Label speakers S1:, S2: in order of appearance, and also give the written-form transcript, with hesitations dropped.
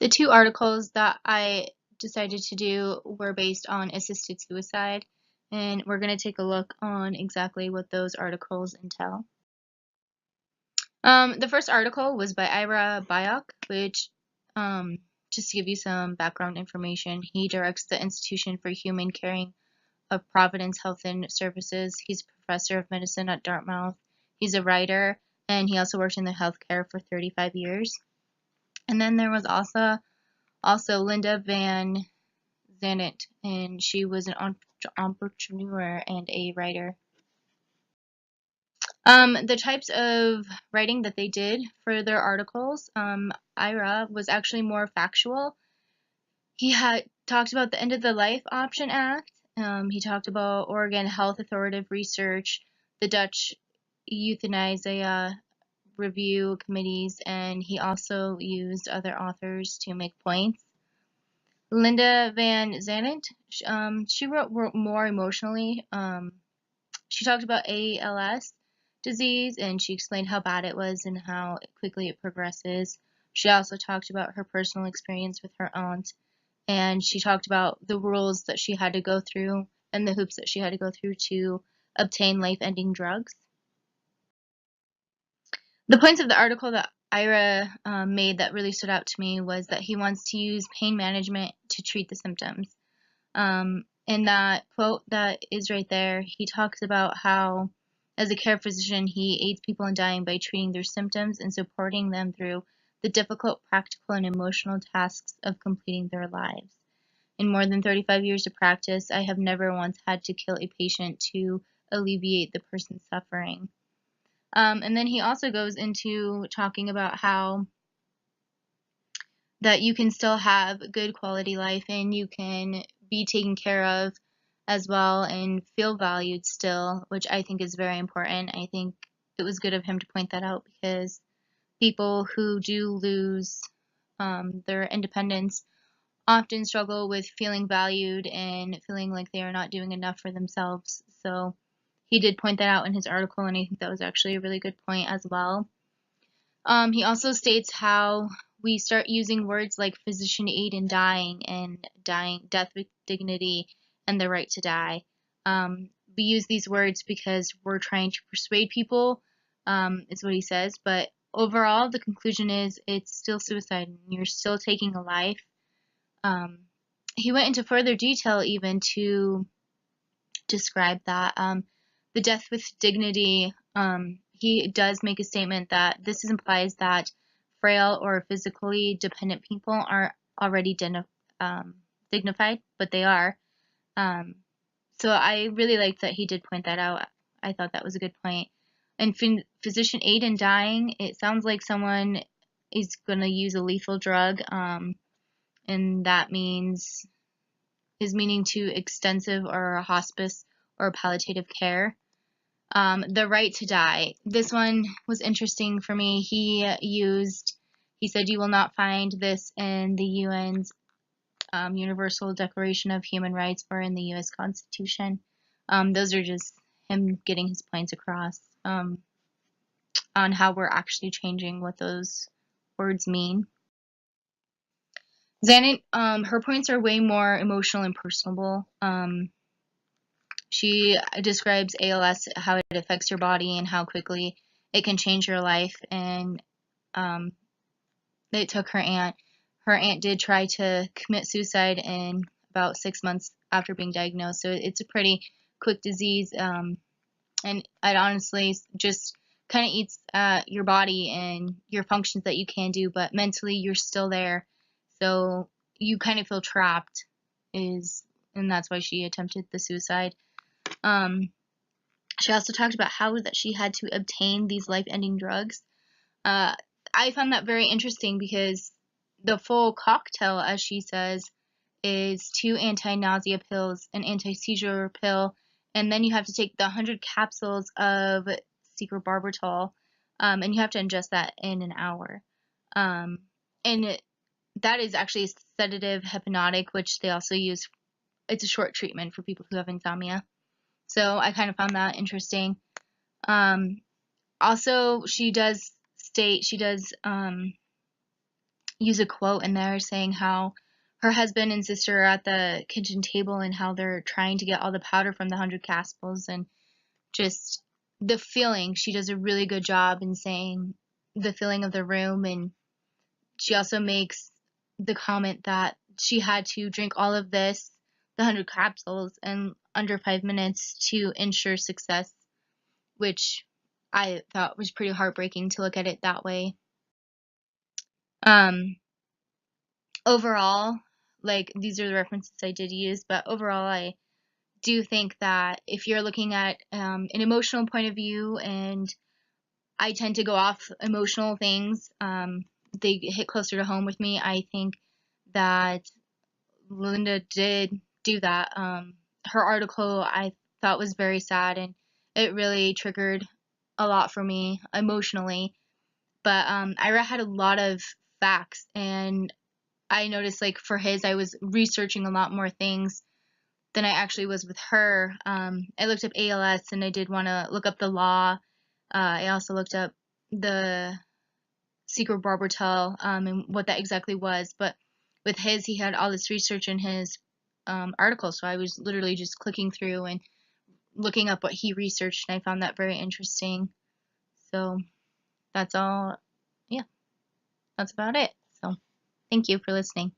S1: The two articles that I decided to do were based on assisted suicide, and we're going to take a look on exactly what those articles entail. The first article was by Ira Byock, which, just to give you some background information, he directs the Institution for Humane Caring of Providence Health and Services. He's a professor of medicine at Dartmouth. He's a writer, and he also worked in the healthcare for 35 years. And then there was also Linda Van Zandt, and she was an entrepreneur and a writer. The types of writing that they did for their articles, Ira was actually more factual. He had talked about the End of the Life Option Act. He talked about Oregon Health Authoritative Research, the Dutch Euthanasia Review Committees, and he also used other authors to make points. Linda Van Zandt, she wrote more emotionally. She talked about ALS disease, and she explained how bad it was and how quickly it progresses. She also talked about her personal experience with her aunt, and she talked about the rules that she had to go through and the hoops that she had to go through to obtain life-ending drugs. The points of the article that Ira made that really stood out to me was that he wants to use pain management to treat the symptoms. In that quote that is right there, he talks about how, as a care physician, he aids people in dying by treating their symptoms and supporting them through the difficult practical and emotional tasks of completing their lives. In more than 35 years of practice, I have never once had to kill a patient to alleviate the person's suffering. And then he also goes into talking about how that you can still have good quality life and you can be taken care of as well and feel valued still, which I think is very important. I think it was good of him to point that out because people who do lose their independence often struggle with feeling valued and feeling like they are not doing enough for themselves. So he did point that out in his article, and I think that was actually a really good point as well. He also states how we start using words like physician aid in dying and death with dignity and the right to die. We use these words because we're trying to persuade people, is what he says. But overall, the conclusion is it's still suicide and you're still taking a life. He went into further detail even to describe that. The death with dignity, he does make a statement that this implies that frail or physically dependent people aren't already dignified, but they are. So I really liked that he did point that out. I thought that was a good point. And physician aid in dying, it sounds like someone is going to use a lethal drug, and that is meaning to extensive or hospice or palliative care. The right to die. This one was interesting for me. He said you will not find this in the UN's Universal Declaration of Human Rights or in the U.S. Constitution. Those are just him getting his points across on how we're actually changing what those words mean. Zandt, her points are way more emotional and personable. She describes ALS, how it affects your body and how quickly it can change your life. And it took her aunt. Her aunt did try to commit suicide in about 6 months after being diagnosed. So it's a pretty quick disease. And it honestly just kind of eats your body and your functions that you can do, but mentally you're still there. So you kind of feel trapped, and that's why she attempted the suicide. She also talked about how that she had to obtain these life-ending drugs. I found that very interesting because the full cocktail, as she says, is 2 anti-nausea pills, an anti-seizure pill, and then you have to take the 100 capsules of serobarbital, and you have to ingest that in an hour. And that is actually a sedative hypnotic, which they also use. It's a short treatment for people who have insomnia. So I kind of found that interesting. Also, she does use a quote in there saying how her husband and sister are at the kitchen table and how they're trying to get all the powder from the 100 Caspels, and just the feeling. She does a really good job in saying the feeling of the room, and she also makes the comment that she had to drink all of this, the 100 capsules, in under 5 minutes to ensure success, which I thought was pretty heartbreaking to look at it that way. Um, Overall, like, these are the references I did use, but overall, I do think that if you're looking at an emotional point of view, and I tend to go off emotional things, they hit closer to home with me. I think that Linda did do that. Her article I thought was very sad, and it really triggered a lot for me emotionally. But Ira had a lot of facts, and I noticed, like, for his, I was researching a lot more things than I actually was with her. I looked up ALS, and I did want to look up the law. I also looked up the secret barbital, and what that exactly was. But with his, he had all this research in his article, so I was literally just clicking through and looking up what he researched, and I found that very interesting. So that's all. Yeah, that's about it. So thank you for listening.